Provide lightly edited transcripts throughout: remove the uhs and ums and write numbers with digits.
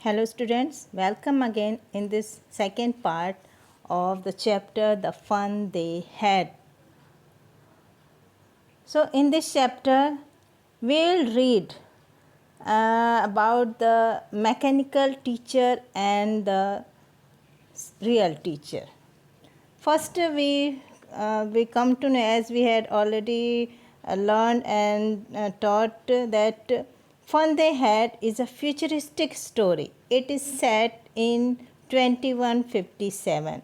Hello students, welcome again in this second part of the chapter The Fun They Had. So in this chapter we'll read about the mechanical teacher and the real teacher. First we come to know, as we had already learned and taught, that Fun They Had is a futuristic story. It is set in 2157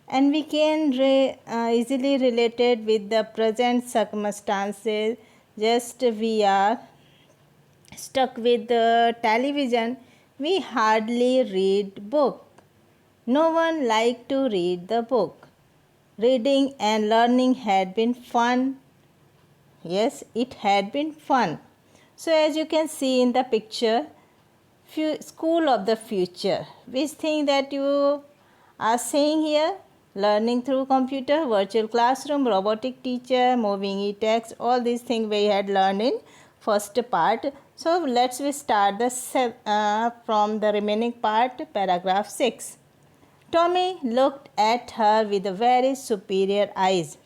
and we can easily relate it with the present circumstances. Just we are stuck with the television, we hardly read book. No one liked to read the book. Reading and learning had been fun. Yes, it had been fun. So as you can see in the picture, school of the future. Which thing that you are seeing here? Learning through computer, virtual classroom, robotic teacher, moving e-text, all these things we had learned in first part. So let's we start from the remaining part, paragraph 6. Tommy looked at her with very superior eyes.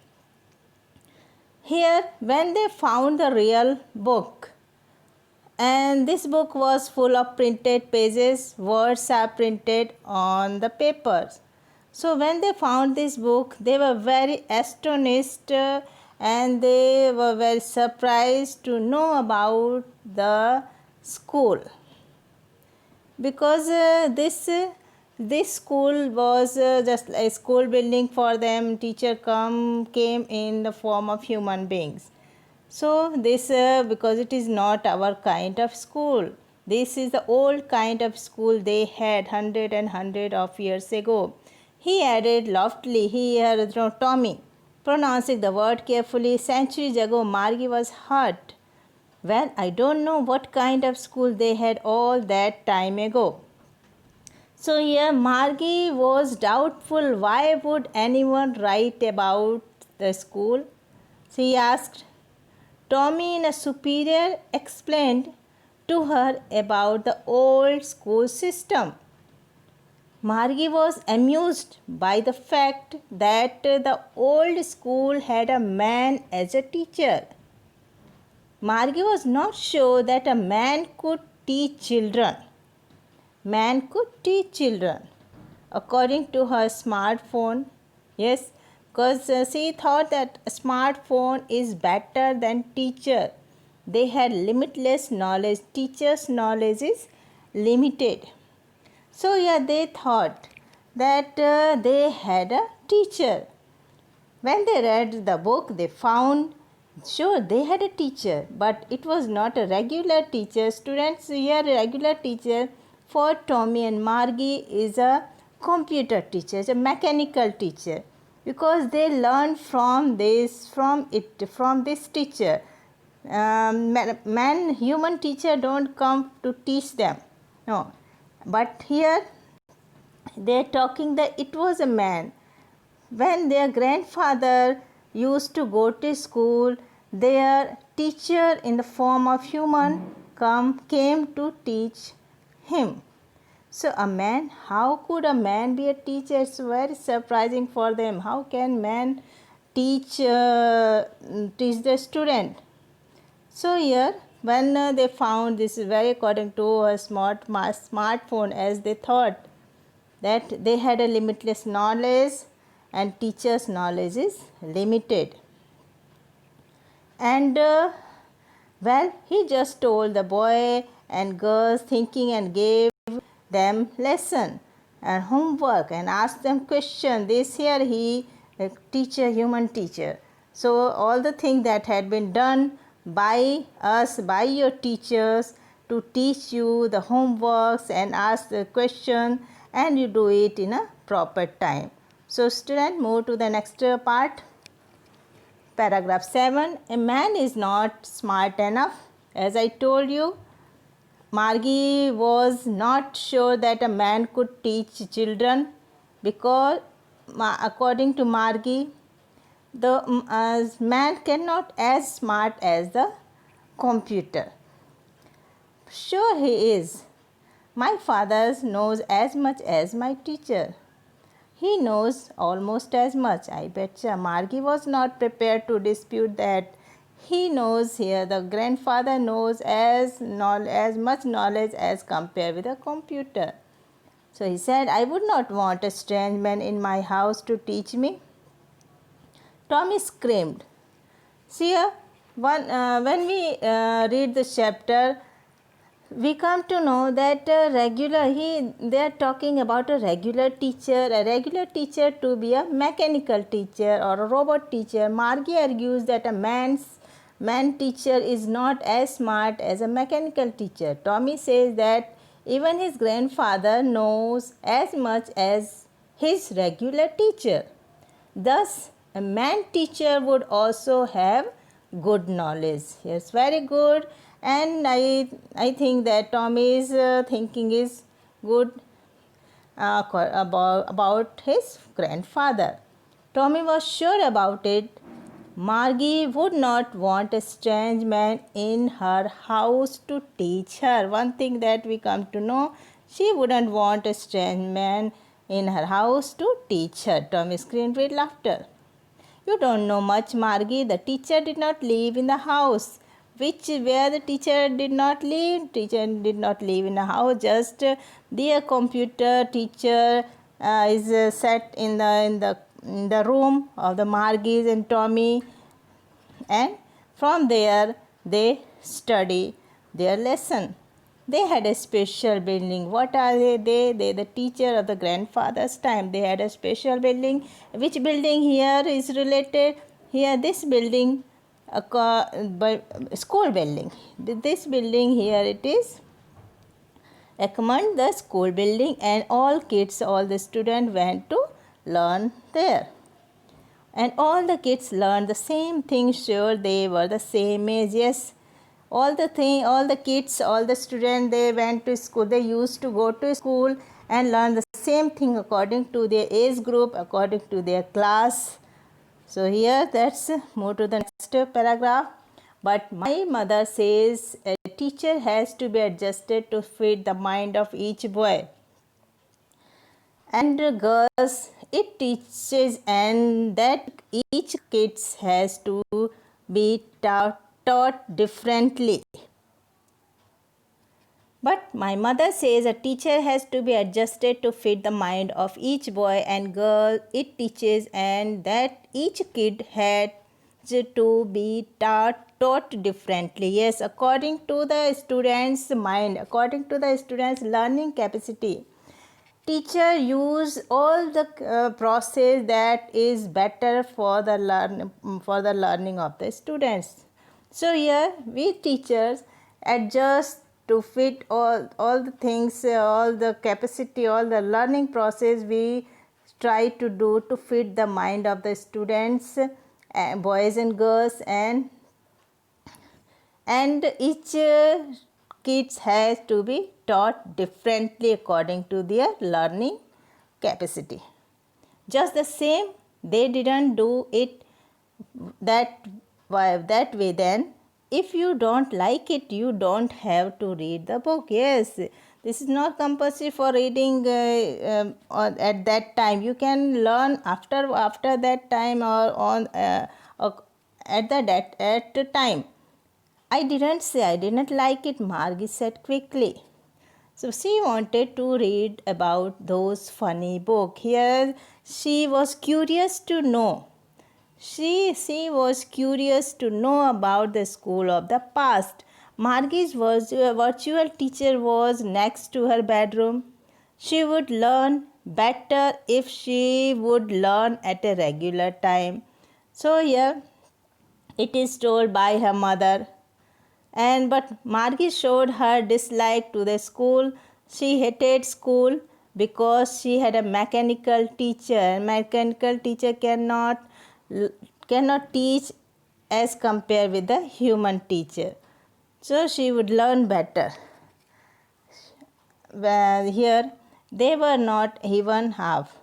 Here, when they found the real book, and this book was full of printed pages, words are printed on the papers. So when they found this book, they were very astonished and they were very surprised to know about the school, because this school was just a school building for them. Teacher came in the form of human beings. So this because it is not our kind of school. This is the old kind of school they had hundred of years ago. He added loftily. Tommy, pronouncing the word carefully. Centuries ago, Margie was hurt. Well, I don't know what kind of school they had all that time ago. So here Margie was doubtful. Why would anyone write about the school? She asked. Tommy, in a superior, explained to her about the old school system. Margie was amused by the fact that the old school had a man as a teacher. Margie was not sure that a man could teach children. Man could teach children according to her smartphone. Yes, because she thought that a smartphone is better than teacher. They had limitless knowledge. Teacher's knowledge is limited. So yeah, they thought that they had a teacher. When they read the book, they found, sure, they had a teacher, but it was not a regular teacher. Students, here regular teacher for Tommy and Margie is a computer teacher, a mechanical teacher, because they learn from this teacher. Human teacher don't come to teach them. No, but here they are talking that it was a man. When their grandfather used to go to school, their teacher in the form of human came to teach him. So a man, how could a man be a teacher? It's very surprising for them. How can man teach the student? So here, when they found, this is very according to a smartphone, as they thought that they had a limitless knowledge and teacher's knowledge is limited. And well, he just told the boy and girls thinking and gave them lesson and homework and asked them question. This here he a teacher, human teacher. So all the things that had been done by us, by your teachers, to teach you the homeworks and ask the question, and you do it in a proper time. So student, move to the next part. Paragraph 7. A man is not smart enough. As I told you, Margie was not sure that a man could teach children, because according to Margie, the man cannot as smart as the computer. Sure he is, My father knows as much as my teacher. He knows almost as much. I betcha. Margie was not prepared to dispute that. He knows here the grandfather knows as much knowledge as compared with a computer. So he said, I would not want a strange man in my house to teach me. Tommy screamed. See here, when we read the chapter, we come to know that they are talking about a regular teacher to be a mechanical teacher or a robot teacher. Margie argues that a man teacher is not as smart as a mechanical teacher. Tommy says that even his grandfather knows as much as his regular teacher. Thus, a man teacher would also have good knowledge. Yes, very good. And I think that Tommy's thinking is good about his grandfather. Tommy was sure about it. Margie would not want a strange man in her house to teach her. One thing that we come to know, she wouldn't want a strange man in her house to teach her. Tommy screamed with laughter. You don't know much, Margie. The teacher did not live in the house. Where the teacher did not live? Teacher did not live in a house. Just the computer teacher is set in the room of the Margies and Tommy, and from there they study their lesson. They had a special building. What are they? They the teacher of the grandfather's time. They had a special building. Which building here is related? Here, this building, school building. This building here it is Ekman, the school building, and all the students went to learn there. And all the kids learned the same thing. Sure, they were the same age. Yes, all the kids, all the students, they went to school. They used to go to school and learn the same thing according to their age group, according to their class. So here, let's move to the next paragraph. But my mother says a teacher has to be adjusted to fit the mind of each boy and girls it teaches, and that each kids has to be taught differently. But my mother says a teacher has to be adjusted to fit the mind of each boy and girl it teaches, and that each kid has to be taught differently. Yes, according to the student's mind, according to the student's learning capacity. Teacher use all the process that is better for the learning of the students. So here we teachers adjust to fit all the things, all the capacity, all the learning process we try to do to fit the mind of the students, boys and girls, and each kids has to be taught differently according to their learning capacity. Just the same, they didn't do it that way. Then if you don't like it, you don't have to read the book. Yes, this is not compulsory for reading at that time. You can learn after that time or on at the time. I didn't say I didn't like it, Margie said quickly. So she wanted to read about those funny books. Here she was curious to know. She was curious to know about the school of the past. Margie's virtual teacher was next to her bedroom. She would learn better if she would learn at a regular time. So here it is told by her mother. But Margie showed her dislike to the school. She hated school because she had a mechanical teacher. Mechanical teacher cannot teach as compared with the human teacher. So she would learn better. Well, here they were not even half.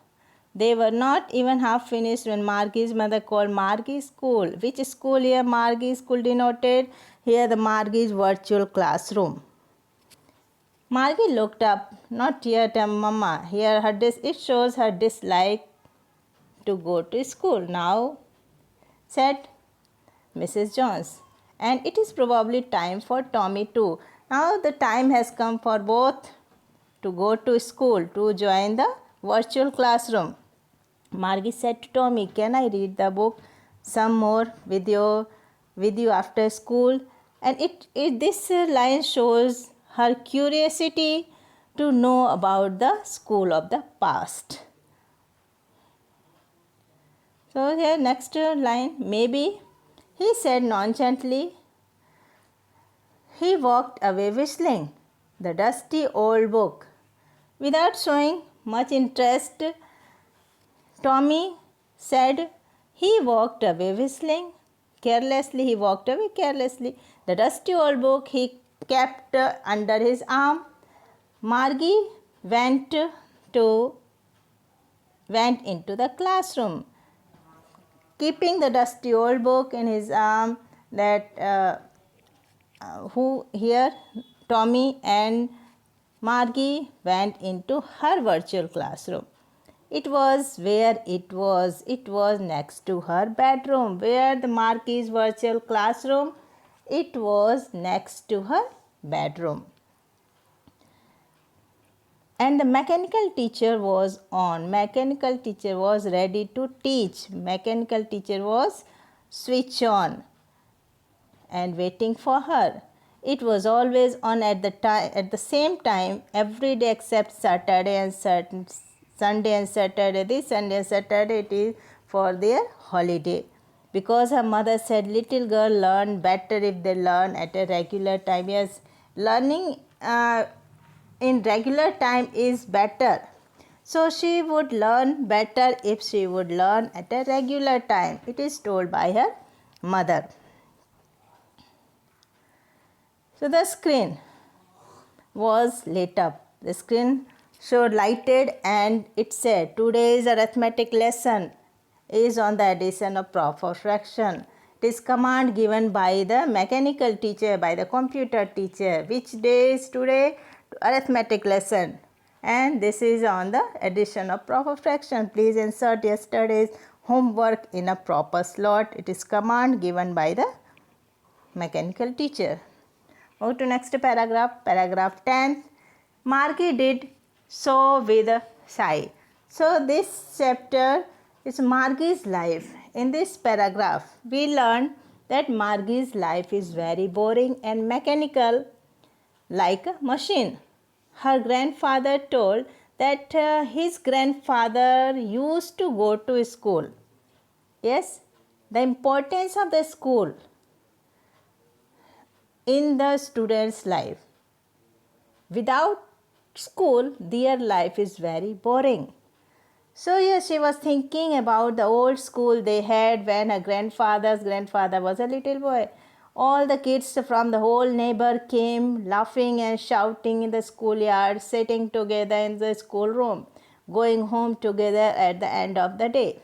They were not even half finished when Margie's mother called Margie's school. Which school here Margie's school denoted? Here the Margie's virtual classroom. Margie looked up. Not yet, Mama. Here it shows her dislike to go to school now, said Mrs. Jones. And it is probably time for Tommy too. Now the time has come for both to go to school, to join the virtual classroom. Margie said to Tommy, "Can I read the book some more with you after school?" And this line shows her curiosity to know about the school of the past. So here next line, maybe, he said nonchalantly. He walked away whistling the dusty old book. Without showing much interest, Tommy said he walked away whistling. Carelessly, he walked away carelessly. The dusty old book he kept under his arm. Margie went into the classroom, keeping the dusty old book in his arm. Tommy and Margie went into her virtual classroom. It was next to her bedroom. Where the Margie's virtual classroom, it was next to her bedroom. And the mechanical teacher was on. Mechanical teacher was ready to teach. Mechanical teacher was switch on and waiting for her. It was always on at the same time every day except Saturday and Sunday and Saturday. This Sunday and Saturday it is for their holiday. Because her mother said little girl learn better if they learn at a regular time. Yes, learning in regular time is better. So she would learn better if she would learn at a regular time. It is told by her mother. So the screen was lit up. The screen showed lighted and it said today's arithmetic lesson is on the addition of proper fraction. It is command given by the mechanical teacher, by the computer teacher. Which day is today? Arithmetic lesson. And this is on the addition of proper fraction. Please insert yesterday's homework in a proper slot. It is command given by the mechanical teacher. Move to next paragraph. Paragraph 10. Margie did so with a sigh. So this chapter is Margie's life. In this paragraph, we learn that Margie's life is very boring and mechanical, like a machine. Her grandfather told that his grandfather used to go to school. Yes, the importance of the school in the student's life. Without school, their life is very boring. So yes, she was thinking about the old school they had when her grandfather was a little boy. All the kids from the whole neighbor came laughing and shouting in the schoolyard, sitting together in the schoolroom, going home together at the end of the day.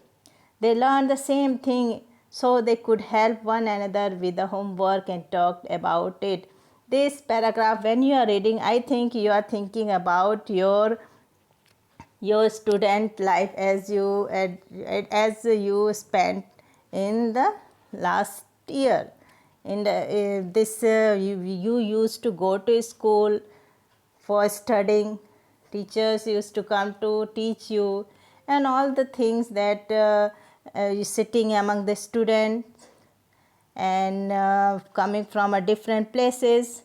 They learned the same thing so they could help one another with the homework and talked about it. This paragraph, when you are reading, I think you are thinking about your student life as you spent in the last year. You used to go to school for studying. Teachers used to come to teach you, and all the things that you sitting among the students and coming from different places,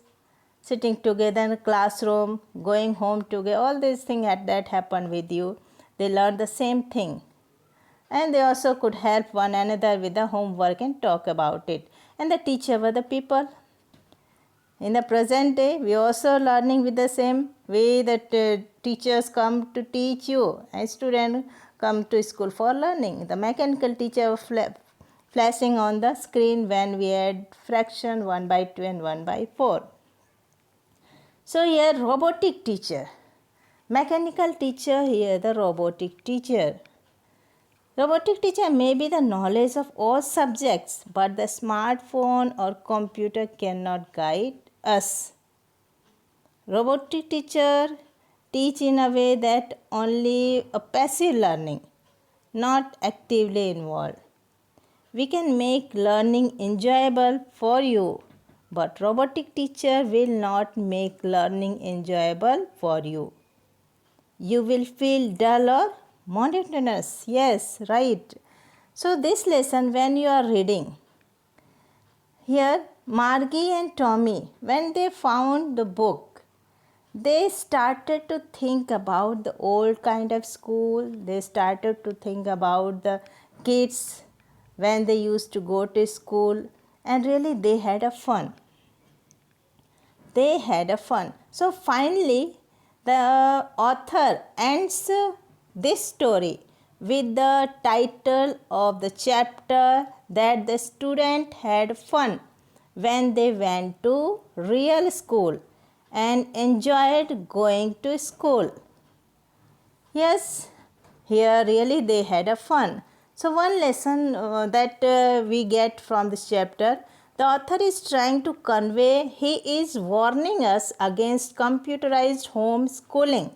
sitting together in a classroom, going home together, all these things that happened with you. They learned the same thing. And they also could help one another with the homework and talk about it. And the teacher were the people. In the present day, we are also learning with the same way that teachers come to teach you and students come to school for learning. The mechanical teacher flashing on the screen when we had fraction 1/2 and 1/4. So here robotic teacher, mechanical teacher, here the robotic teacher. Robotic teacher may be the knowledge of all subjects, but the smartphone or computer cannot guide us. robotic teacher teach in a way that only a passive learning, not actively involved. We can make learning enjoyable for you, but robotic teacher will not make learning enjoyable for you. You will feel dull or monotonous. Yes, right. So this lesson, when you are reading, here Margie and Tommy, when they found the book, they started to think about the old kind of school. They started to think about the kids when they used to go to school, and really they had a fun. They had a fun. So finally, the author ends this story with the title of the chapter that the student had fun when they went to real school and enjoyed going to school. Yes, here really they had a fun. So one lesson that we get from this chapter, the author is trying to convey, he is warning us against computerized homeschooling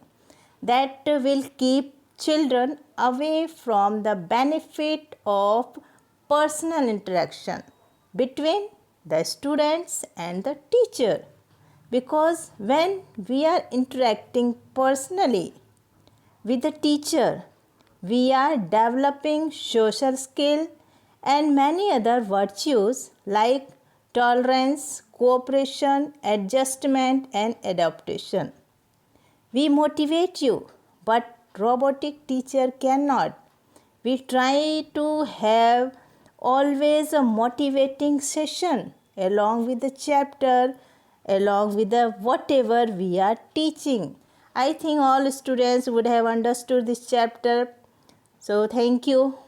that will keep children away from the benefit of personal interaction between the students and the teacher. Because when we are interacting personally with the teacher, we are developing social skill and many other virtues like tolerance, cooperation, adjustment and adaptation. We motivate you, but robotic teacher cannot. We try to have always a motivating session along with the chapter, along with the whatever we are teaching. I think all students would have understood this chapter. So thank you.